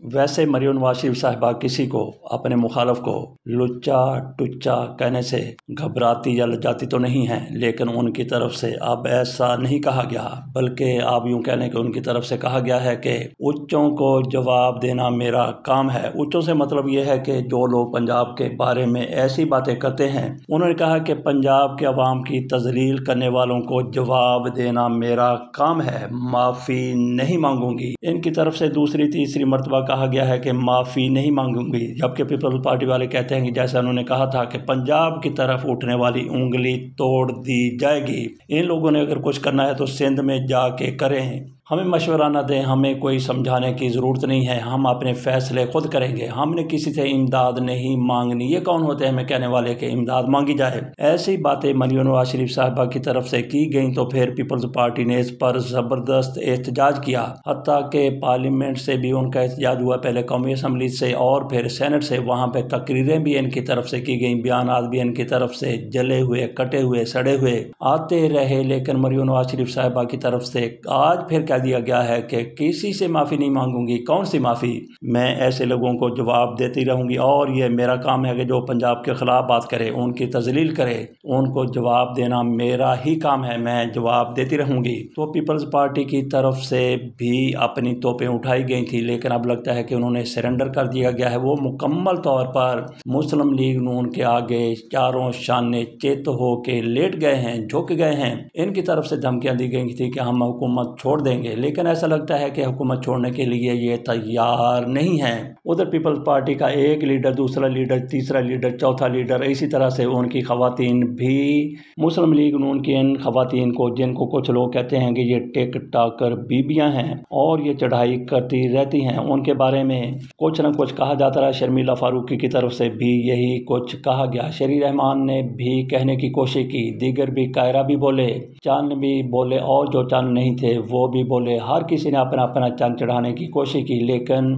ویسے مریم نواز شریف صاحبہ کسی کو اپنے مخالف کو لچا ٹچا کہنے سے گھبراتی یا لجاتی تو نہیں ہیں، لیکن ان کی طرف سے اب ایسا نہیں کہا گیا، بلکہ آپ یوں کہہ لیں کہ ان کی طرف سے کہا گیا ہے کہ اچوں کو جواب دینا میرا کام ہے۔ اچوں سے مطلب یہ ہے کہ جو لوگ پنجاب کے بارے میں ایسی باتیں کرتے ہیں، انہوں نے کہا کہ پنجاب کے عوام کی تذلیل کرنے والوں کو جواب دینا میرا کام ہے، معافی نہیں مانگوں گی۔ ان کی طرف سے دوسری تیسری مرتبہ کہا گیا ہے کہ معافی نہیں مانگوں گی، جبکہ پیپلز پارٹی والے کہتے ہیں کہ جیسا انہوں نے کہا تھا کہ پنجاب کی طرف اٹھنے والی انگلی توڑ دی جائے گی۔ ان لوگوں نے اگر کچھ کرنا ہے تو سندھ میں جا کے کریں، ہمیں مشورہ نہ دیں، ہمیں کوئی سمجھانے کی ضرورت نہیں ہے، ہم اپنے فیصلے خود کریں گے، ہم نے کسی سے امداد نہیں مانگنی۔ یہ کون ہوتے ہیں ہمیں کہنے والے کہ امداد مانگی جائے؟ ایسی باتیں مریم نواز شریف صاحبہ کی طرف سے کی گئیں تو پھر پیپلز پارٹی نے اس پر زبردست احتجاج کیا، حتیٰ کہ پارلیمنٹ سے بھی ان کا احتجاج ہوا، پہلے قومی اسمبلی سے اور پھر سینٹ سے، وہاں پہ تقریریں بھی ان کی طرف سے کی گئیں، بیانات بھی ان کی طرف سے جلے ہوئے کٹے ہوئے سڑے ہوئے آتے رہے، لیکن مریم نواز شریف صاحبہ کی طرف سے آج پھر کہہ دیا گیا ہے کہ کسی سے معافی نہیں مانگوں گی۔ کون سی معافی؟ میں ایسے لوگوں کو جواب دیتی رہوں گی، اور یہ میرا کام ہے کہ جو پنجاب کے خلاف بات کرے، ان کی تذلیل کرے، ان کو جواب دینا میرا ہی کام ہے، میں جواب دیتی رہوں گی۔ تو پیپلز پارٹی کی طرف سے بھی اپنی توپیں اٹھائی گئی تھی، لیکن اب لگتا ہے کہ انہوں نے سرنڈر کر دیا گیا ہے، وہ مکمل طور پر مسلم لیگ نون کے آگے چاروں شانے چت ہو کے لیٹ گئے ہیں، جھک گئے ہیں۔ ان کی طرف سے دھمکیاں دی گئی تھی کہ ہم حکومت چھوڑ دیں گے، لیکن ایسا لگتا ہے کہ حکومت چھوڑنے کے لیے یہ تیار نہیں ہے۔ ادھر پیپلز پارٹی کا ایک لیڈر، دوسرا لیڈر، تیسرا لیڈر، چوتھا لیڈر، اسی طرح سے ان کی خواتین بھی مسلم لیگ نون کی ان خواتین کو، جن کو کچھ لوگ کہتے ہیں کہ یہ ٹک ٹاکر بیبیاں ہیں اور یہ چڑھائی کرتی رہتی ہیں، ان کے بارے میں کچھ نہ کچھ کہا جاتا رہا۔ شرمیلا فاروقی کی طرف سے بھی یہی کچھ کہا گیا، شہری رحمان نے بھی کہنے کی کوشش کی، دیگر بھی، قاہرہ بھی بولے، چند بھی بولے، اور جو چند نہیں تھے وہ بھی بولے، ہر کسی نے اپنا اپنا چند چڑھانے کی کوشش کی، لیکن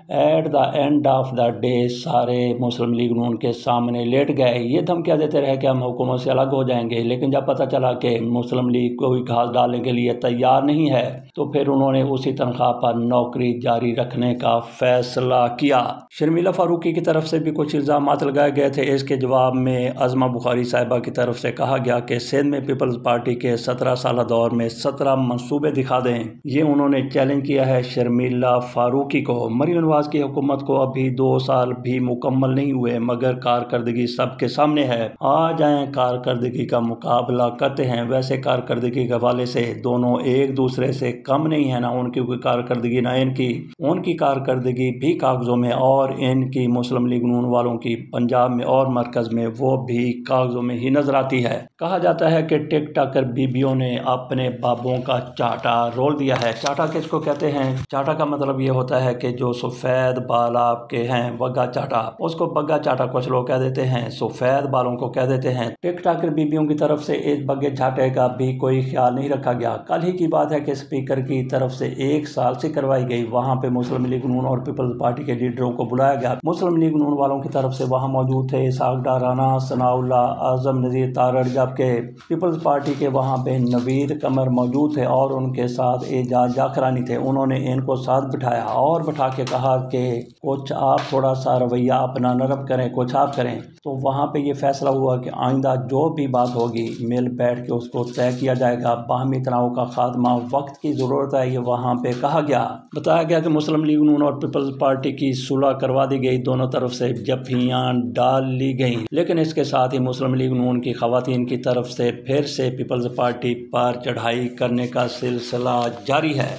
at the end of the day سارے مسلم لیگ نون کے سامنے لیٹ گئے۔ یہ دھمکیاں دیتے رہے کہ ہم حکومت سے الگ ہو جائیں گے، لیکن جب پتہ چلا کہ مسلم لیگ کوئی گھاس ڈالنے کے لیے تیار نہیں ہے تو پھر انہوں نے اسی تنخواہ پر نوکری جاری رکھنے کا فیصلہ کیا۔ شرمیلا فاروقی کی طرف سے بھی کچھ الزامات لگائے گئے تھے، اس کے جواب میں عظمہ بخاری صاحبہ کی طرف سے کہا گیا کہ سندھ میں پیپلز پارٹی کے 17 سالہ دور میں 17 منصوبے دکھا دیں۔ یہ انہوں نے چیلنج کیا ہے شرمیلا فاروقی کو۔ مریم نواز کی حکومت کو ابھی 2 سال بھی مکمل نہیں ہوئے، مگر کارکردگی سب کے سامنے ہے۔ آ جائیں کارکردگی کا مقابلہ کرتے ہیں۔ ویسے کارکردگی کے حوالے سے دونوں ایک دوسرے سے کم نہیں ہے، نہ ان کی کوئی کارکردگی نہ ان کی کارکردگی بھی کاغذوں میں، اور ان کی مسلم لیگ نون والوں کی پنجاب میں اور مرکز میں وہ بھی کاغذوں میں ہی نظر آتی ہے۔ کہا جاتا ہے کہ ٹک ٹاکر بیبیوں نے اپنے بابوں کا چاٹا رول دیا ہے۔ چاٹا کس کو کہتے ہیں؟ چاٹا کا مطلب یہ ہوتا ہے کہ جو سفید بال آپ کے ہیں، بگا چاٹا، اس کو بگا چاٹا کچھ لوگ کہہ دیتے ہیں، سفید بالوں کو کہہ دیتے ہیں۔ ٹک ٹاکر بیبیوں کی طرف سے اس بگے چاٹے کا بھی کوئی خیال نہیں رکھا گیا۔ کل ہی کی بات ہے کہ اسپیکر کی طرف سے 1 سال سے کروائی گئی، وہاں پہ مسلم لیگ نون اور پیپلز پارٹی کے لیڈروں کو بلایا گیا۔ مسلم لیگ نون والوں کی طرف سے وہاں موجود تھے اسحاق ڈار رانا، ثناء اللہ، اعظم نذیر تارڑ، جبکہ پیپلز پارٹی کے وہاں پہ نوید قمر موجود تھے اور ان کے ساتھ اعجاز جاکرانی تھے۔ انہوں نے ان کو ساتھ بٹھایا اور بٹھا کے کہا کہ کچھ آپ تھوڑا سا رویہ اپنا نرم کریں، کچھ آپ کریں۔ تو وہاں پہ یہ فیصلہ ہوا کہ آئندہ جو بھی بات ہوگی مل بیٹھ کے اس کو طے کیا جائے گا، باہمی تناؤ کا خاتمہ وقت کی ضرورت ہے، یہ وہاں پہ کہا گیا۔ بتایا گیا کہ مسلم لیگ نون اور پیپلز پارٹی کی صلح کروا دی گئی، دونوں طرف سے جفیاں ڈال لی گئیں، لیکن اس کے ساتھ ہی مسلم لیگ نون کی خواتین کی طرف سے پھر سے پیپلز پارٹی پر چڑھائی کرنے کا سلسلہ جاری ہے۔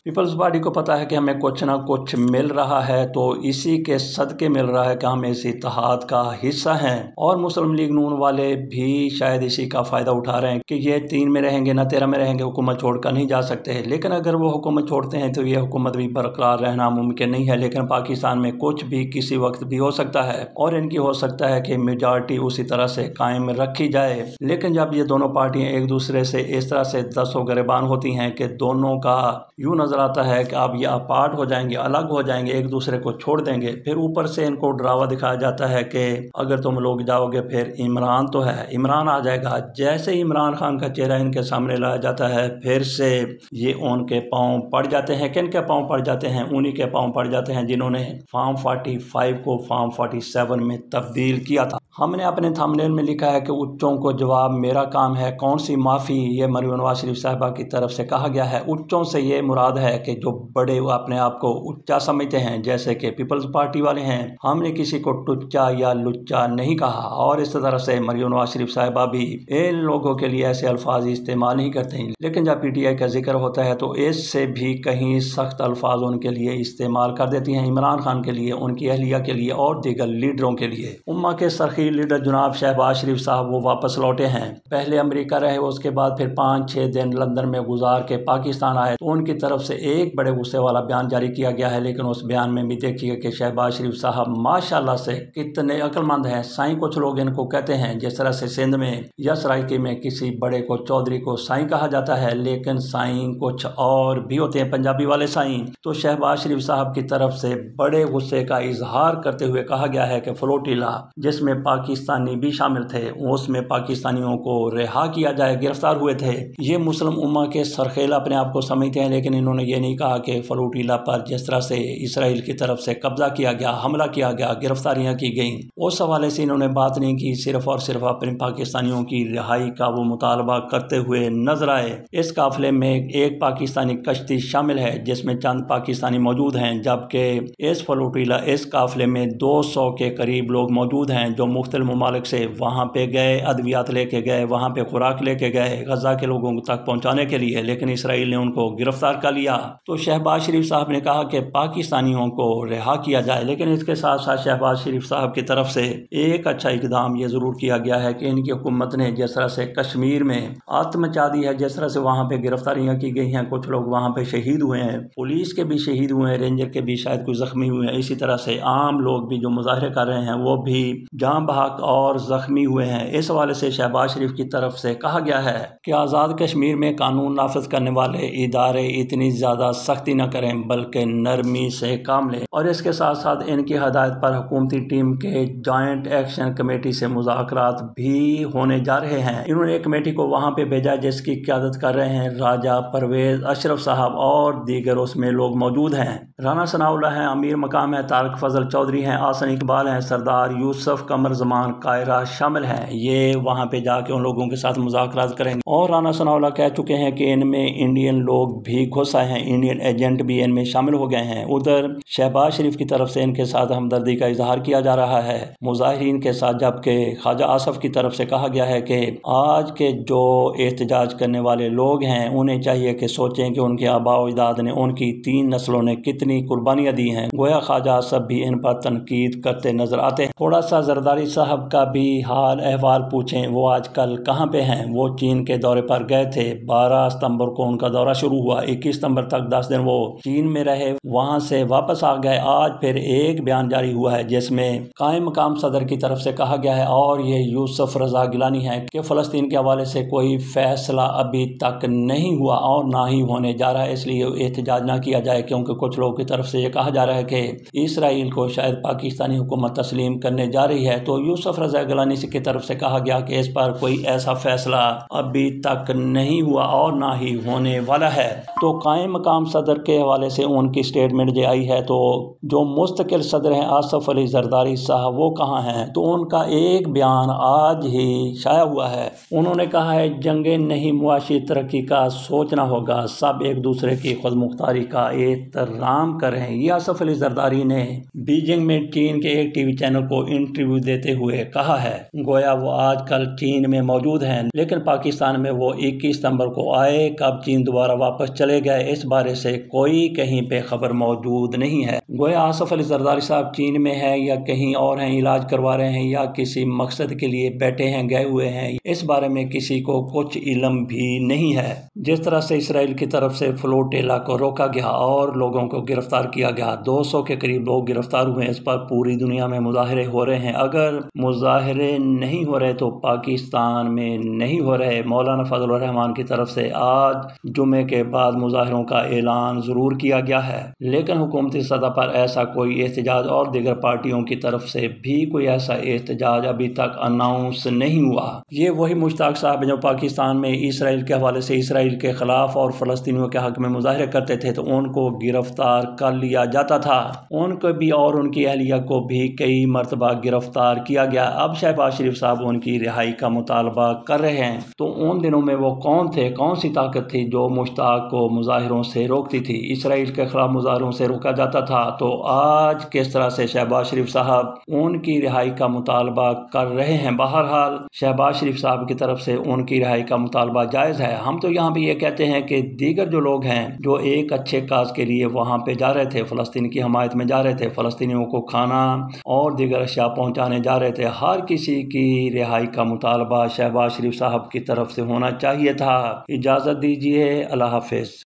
پیپلز پارٹی کو پتہ ہے کہ ہمیں کچھ نہ کچھ مل رہا ہے، تو اسی کے صدقے مل رہا ہے کہ ہم اس اتحاد کا حصہ ہیں، اور مسلم لیگ نون والے بھی شاید اسی کا فائدہ اٹھا رہے ہیں کہ یہ 3 میں رہیں گے نہ 13 میں رہیں گے، حکومت چھوڑ کر نہیں جا سکتے، لیکن اگر وہ حکومت چھوڑتے ہیں تو یہ حکومت بھی برقرار رہنا ممکن نہیں ہے۔ لیکن پاکستان میں کچھ بھی کسی وقت بھی ہو سکتا ہے، اور ان کی ہو سکتا ہے کہ میجارٹی اسی طرح سے قائم رکھی جائے، لیکن جب یہ دونوں پارٹیاں ایک دوسرے سے اس طرح سے دست و گریبان ہوتی ہیں کہ دونوں کا یوں نظر نظر آتا ہے کہ اب یہ اپارٹ ہو جائیں گے، الگ ہو جائیں گے، ایک دوسرے کو چھوڑ دیں گے۔ پھر اوپر سے ان کو ڈراوا دکھایا جاتا ہے کہ اگر تم لوگ جاؤ گے پھر عمران تو ہے، عمران آ جائے گا۔ جیسے ہی عمران خان کا چہرہ ان کے سامنے لایا جاتا ہے پھر سے یہ ان کے پاؤں پڑ جاتے ہیں۔ کن کے پاؤں پڑ جاتے ہیں؟ انہی کے پاؤں پڑ جاتے ہیں جنہوں نے فارم 45 کو فارم 47 میں تبدیل کیا تھا۔ ہم نے اپنے تھمبنیل میں لکھا ہے کہ اچوں کو جواب میرا کام ہے، کون سی معافی؟ یہ مریم نواز شریف صاحبہ کی طرف سے کہا گیا ہے۔ اچوں سے یہ مراد ہے کہ جو بڑے اپنے آپ کو اچا سمجھتے ہیں، جیسے کہ پیپلز پارٹی والے ہیں۔ ہم نے کسی کو ٹچا یا لچا نہیں کہا، اور اس طرح سے مریم نواز شریف صاحبہ بھی ان لوگوں کے لیے ایسے الفاظ استعمال نہیں کرتے ہیں۔ لیکن جب پی ٹی آئی کا ذکر ہوتا ہے تو اس سے بھی کہیں سخت الفاظ ان کے لیے استعمال کر دیتی ہیں، عمران خان کے لیے، ان کی اہلیہ کے لیے اور دیگر لیڈروں کے لیے۔ امہ کے سرخی لیڈر جناب شہباز شریف صاحب وہ واپس لوٹے ہیں۔ پہلے امریکہ رہے، اس کے بعد پھر 5-6 دن لندن میں گزار کے پاکستان آئے تو ان کی طرف سے ایک بڑے غصے والا بیان جاری کیا گیا ہے، لیکن اس بیان میں بھی دیکھیے کہ شہباز شریف صاحب ماشاءاللہ سے کتنے عقل مند ہیں۔ سائیں کچھ لوگ ان کو کہتے ہیں، جس طرح سے سندھ میں یا سرائکی میں کسی بڑے کو چودھری کو سائیں کہا جاتا ہے، لیکن سائیں کچھ اور بھی ہوتے ہیں، پنجابی والے سائیں۔ تو شہباز شریف صاحب کی طرف سے بڑے غصے کا اظہار کرتے ہوئے کہا گیا ہے کہ فلوٹیلا جس میں پاکستانی بھی شامل تھے، اس میں پاکستانیوں کو رہا کیا جائے، گرفتار ہوئے تھے۔ یہ مسلم امہ کے سرخیل اپنے آپ کو سمجھتے ہیں، لیکن انہوں نے یہ نہیں کہا کہ فلوٹیلا پر جس طرح سے اسرائیل کی طرف سے قبضہ کیا گیا، حملہ کیا گیا، گرفتاریاں کی گئیں، اس حوالے سے انہوں نے بات نہیں کی، صرف اور صرف اپنے پاکستانیوں کی رہائی کا وہ مطالبہ کرتے ہوئے نظر آئے۔ اس قافلے میں ایک پاکستانی کشتی شامل ہے جس میں چند پاکستانی موجود ہیں، جبکہ اس فلوٹیلا اس قافلے میں 200 کے قریب لوگ موجود ہیں جو مختلف ممالک سے وہاں پہ گئے، ادویات لے کے گئے، وہاں پہ خوراک لے کے گئے غزہ کے لوگوں تک پہنچانے کے لیے، لیکن اسرائیل نے ان کو گرفتار کر لیا۔ تو شہباز شریف صاحب نے کہا کہ پاکستانیوں کو رہا کیا جائے، لیکن اس کے ساتھ ساتھ شہباز شریف صاحب کی طرف سے ایک اچھا اقدام یہ ضرور کیا گیا ہے کہ ان کی حکومت نے جس طرح سے کشمیر میں آتش مچا دی ہے، جس طرح سے وہاں پہ گرفتاریاں کی گئی ہیں، کچھ لوگ وہاں پہ شہید ہوئے ہیں، پولیس کے بھی شہید ہوئے ہیں، رینجر کے بھی شاید کوئی زخمی ہوئے ہیں، اسی طرح سے عام لوگ بھی جو مظاہرے کر رہے ہیں وہ بھی جاں بحق اور زخمی ہوئے ہیں۔ اس حوالے سے شہباز شریف کی طرف سے کہا گیا ہے کہ آزاد کشمیر میں قانون نافذ کرنے والے ادارے اتنی زیادہ سختی نہ کریں بلکہ نرمی سے کام لیں، اور اس کے ساتھ ساتھ ان کی ہدایت پر حکومتی ٹیم کے جوائنٹ ایکشن کمیٹی سے مذاکرات بھی ہونے جا رہے ہیں۔ انہوں نے ایک کمیٹی کو وہاں پہ بھیجا جس کی قیادت کر رہے ہیں راجہ پرویز اشرف صاحب، اور دیگر اس میں لوگ موجود ہیں۔ رانا ثناء اللہ ہیں، امیر مقام ہے، طارق فضل چودھری ہیں، آحسن اقبال ہیں، سردار یوسف قمر زمان قاہرہ شامل ہیں۔ یہ وہاں پہ جا کے ان لوگوں کے ساتھ مذاکرات کریں گے، اور رانا ثناء اللہ کہہ چکے ہیں کہ ان میں انڈین لوگ بھی گھس آئے ہیں، انڈین ایجنٹ بھی ان میں شامل ہو گئے ہیں۔ ادھر شہباز شریف کی طرف سے ان کے ساتھ ہمدردی کا اظہار کیا جا رہا ہے مظاہرین کے ساتھ، جبکہ خواجہ آصف کی طرف سے کہا گیا ہے کہ آج کے جو احتجاج کرنے والے لوگ ہیں انہیں چاہیے کہ سوچیں کہ ان کے آباء و اجداد نے، ان کی 3 نسلوں نے کتنی قربانیاں دی ہیں۔ گویا خواجہ آصف بھی ان پر تنقید کرتے نظر آتے ہیں۔ تھوڑا سا زرداری صاحب کا بھی حال احوال پوچھیں، وہ آج کل کہاں پہ ہیں؟ وہ چین کے دورے پر گئے تھے، 12 ستمبر کو ان کا دورہ شروع ہوا، 21 ستمبر تک 10 دن وہ چین میں رہے، وہاں سے واپس آ گئے۔ آج پھر ایک بیان جاری ہوا ہے جس میں قائم مقام صدر کی طرف سے کہا گیا ہے، اور یہ یوسف رضا گیلانی ہے، کہ فلسطین کے حوالے سے کوئی فیصلہ ابھی تک نہیں ہوا اور نہ ہی ہونے جا رہا ہے، اس لیے احتجاج نہ کیا جائے، کیونکہ کچھ لوگوں کی طرف سے یہ کہا جا رہا ہے کہ اسرائیل کو شاید پاکستانی حکومت تسلیم کرنے جا رہی ہے۔ تو یوسف رضا گیلانی کی طرف سے کہا گیا کہ اس پر کوئی ایسا فیصلہ ابھی تک نہیں ہوا اور نہ ہی ہونے والا ہے۔ تو قائم مقام صدر کے حوالے سے ان کی سٹیٹمنٹ جو آئی ہے، تو جو مستقل صدر ہیں آصف علی زرداری صاحب وہ کہاں ہیں؟ تو ان کا ایک بیان آج ہی شائع ہوا ہے، انہوں نے کہا ہے جنگیں نہیں، معاشی ترقی کا سوچنا ہوگا، سب ایک دوسرے کی خود مختاری کا احترام کریں۔ یہ آصف علی زرداری نے بیجنگ میں چین کے ایک ٹی وی چینل کو انٹرویو دیتے ہوئے کہا ہے، گویا وہ آج کل چین میں موجود ہیں، لیکن پاکستان میں وہ 21 ستمبر کو آئے، کب چین دوبارہ واپس چلے گئے اس بارے سے کوئی کہیں پہ خبر موجود نہیں ہے۔ گویا آصف علی زرداری صاحب چین میں ہیں یا کہیں اور ہیں، علاج کروا رہے ہیں یا کسی مقصد کے لیے بیٹھے ہیں، گئے ہوئے ہیں، اس بارے میں کسی کو کچھ علم بھی نہیں ہے۔ جس طرح سے اسرائیل کی طرف سے فلوٹیلا کو روکا گیا اور لوگوں کو گرفتار کیا گیا، 200 کے قریب لوگ گرفتار ہوئے، اس پر پوری دنیا میں مظاہرے ہو رہے ہیں۔ اگر مظاہرے نہیں ہو رہے تو پاکستان میں نہیں ہو رہے۔ مولانا فضل الرحمان کی طرف سے آج جمعے کے بعد مظاہروں کا اعلان ضرور کیا گیا ہے، لیکن حکومتی سطح پر ایسا کوئی احتجاج اور دیگر پارٹیوں کی طرف سے بھی کوئی ایسا احتجاج ابھی تک اناؤنس نہیں ہوا۔ یہ وہی مشتاق صاحب ہیں جو پاکستان میں اسرائیل کے حوالے سے اسرائیل کے خلاف اور فلسطینیوں کے حق میں مظاہرے کرتے تھے تو ان کو گرفتار کر لیا جاتا تھا، ان کو بھی اور ان کی اہلیہ کو بھی کئی مرتبہ گرفتار کیا گیا۔ اب شہباز شریف صاحب ان کی رہائی کا مطالبہ کر رہے ہیں، تو ان دنوں میں وہ کون تھے، کون سی طاقت تھی جو مشتاق کو مظاہروں سے روکتی تھی؟ اسرائیل کے خلاف مظاہروں سے روکا جاتا تھا، تو آج کس طرح سے شہباز شریف صاحب ان کی رہائی کا مطالبہ کر رہے ہیں؟ بہرحال شہباز شریف صاحب کی طرف سے ان کی رہائی کا مطالبہ جائز ہے۔ ہم تو یہاں بھی یہ کہتے ہیں کہ دیگر جو لوگ ہیں جو ایک اچھے کاز کے لیے وہاں پہ جا رہے تھے، فلسطین کی حمایت میں جا رہے تھے، فلسطینیوں کو کھانا اور دیگر اشیاء پہنچانے جا رہے تھے، ہر کسی کی رہائی کا مطالبہ شہباز شریف صاحب کی طرف سے ہونا چاہیے تھا۔ اجازت دیجیے، اللہ حافظ۔